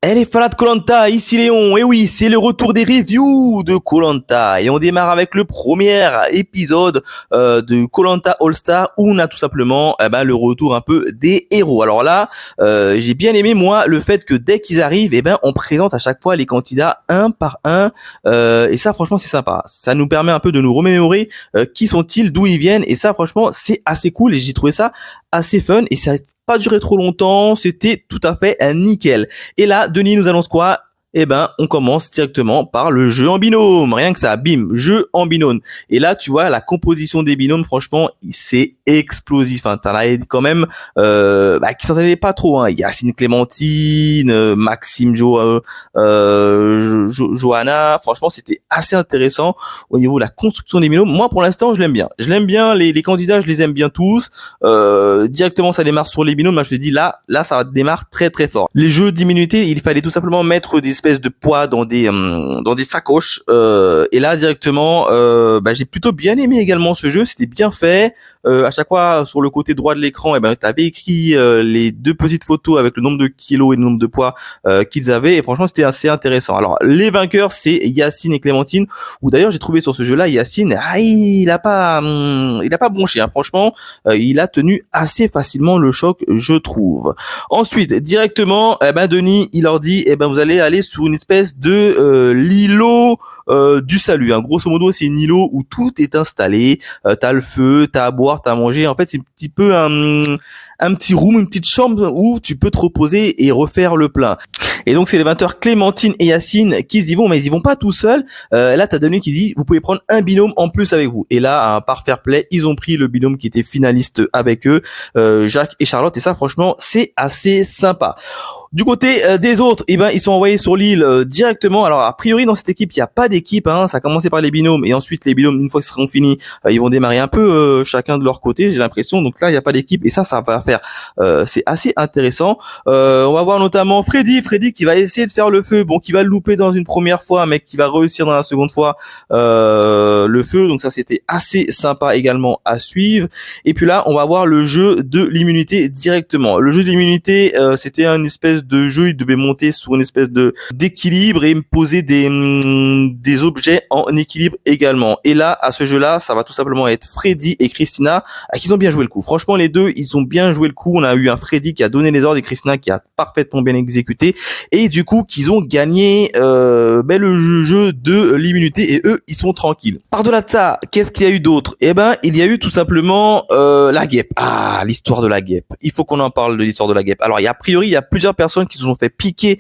Elle est fanat de koh, ici Léon, et oui, c'est le retour des reviews de koh, et on démarre avec le premier épisode de koh All Star où on a tout simplement le retour un peu des héros. Alors là, j'ai bien aimé moi le fait que dès qu'ils arrivent, on présente à chaque fois les candidats un par un, et ça franchement c'est sympa. Ça nous permet un peu de nous remémorer qui sont-ils, d'où ils viennent, et ça franchement c'est assez cool et j'ai trouvé ça assez fun et ça pas duré trop longtemps, c'était tout à fait nickel. Et là, Denis nous annonce quoi? On commence directement par le jeu en binôme. Rien que ça, bim, jeu en binôme. Et là, tu vois, la composition des binômes, franchement, c'est explosif. Hein. T'en as quand même qui s'entendaient pas trop. Hein. Yacine Clémentine, Maxime Johanna. Franchement, c'était assez intéressant au niveau de la construction des binômes. Moi, pour l'instant, je l'aime bien. Je l'aime bien. Les candidats, je les aime bien tous. Directement, ça démarre sur les binômes. Moi, je te dis, là, ça démarre très, très fort. Les jeux d'immunité, il fallait tout simplement mettre des espèces de poids dans des sacoches et là directement j'ai plutôt bien aimé également ce jeu, c'était bien fait. À chaque fois sur le côté droit de l'écran t'avais écrit les deux petites photos avec le nombre de kilos et le nombre de poids qu'ils avaient et franchement c'était assez intéressant. Alors les vainqueurs c'est Yacine et Clémentine, ou d'ailleurs j'ai trouvé sur ce jeu là Yacine il a pas bronché hein. Franchement il a tenu assez facilement le choc je trouve. Ensuite directement Denis il leur dit vous allez aller sur une espèce de l'îlot du salut. Hein. Grosso modo, c'est une îlot où tout est installé. T'as le feu, t'as à boire, t'as à manger. En fait, c'est un petit peu un petit room, une petite chambre où tu peux te reposer et refaire le plein. Et donc c'est les vainqueurs Clémentine et Yacine qui y vont, mais ils y vont pas tout seuls. Là t'as Denis qui dit vous pouvez prendre un binôme en plus avec vous. Et là par fair play ils ont pris le binôme qui était finaliste avec eux, Jacques et Charlotte. Et ça franchement c'est assez sympa. Du côté des autres, ils sont envoyés sur l'île directement. Alors a priori dans cette équipe il y a pas d'équipe. Hein. Ça a commencé par les binômes et ensuite les binômes une fois qu'ils seront finis, ils vont démarrer un peu chacun de leur côté. J'ai l'impression. Donc là il y a pas d'équipe et ça va faire. C'est assez intéressant. On va voir notamment Freddy qui va essayer de faire le feu, qui va le louper dans une première fois, mais qui va réussir dans la seconde fois le feu. Donc ça c'était assez sympa également à suivre. Et puis là on va voir le jeu de l'immunité directement. Le jeu de l'immunité c'était une espèce de jeu, il devait monter sur une espèce d'équilibre et me poser des objets en équilibre également. Et là à ce jeu là ça va tout simplement être Freddy et Christina qui ont bien joué le coup. Franchement les deux ils ont bien joué le coup. On a eu un Freddy qui a donné les ordres et Christina qui a parfaitement bien exécuté et du coup qu'ils ont gagné le jeu de l'immunité et eux ils sont tranquilles. Par-delà de ça, qu'est-ce qu'il y a eu d'autre? Il y a eu tout simplement la guêpe. Ah, l'histoire de la guêpe. Il faut qu'on en parle de l'histoire de la guêpe. Alors a priori il y a plusieurs personnes qui se sont fait piquer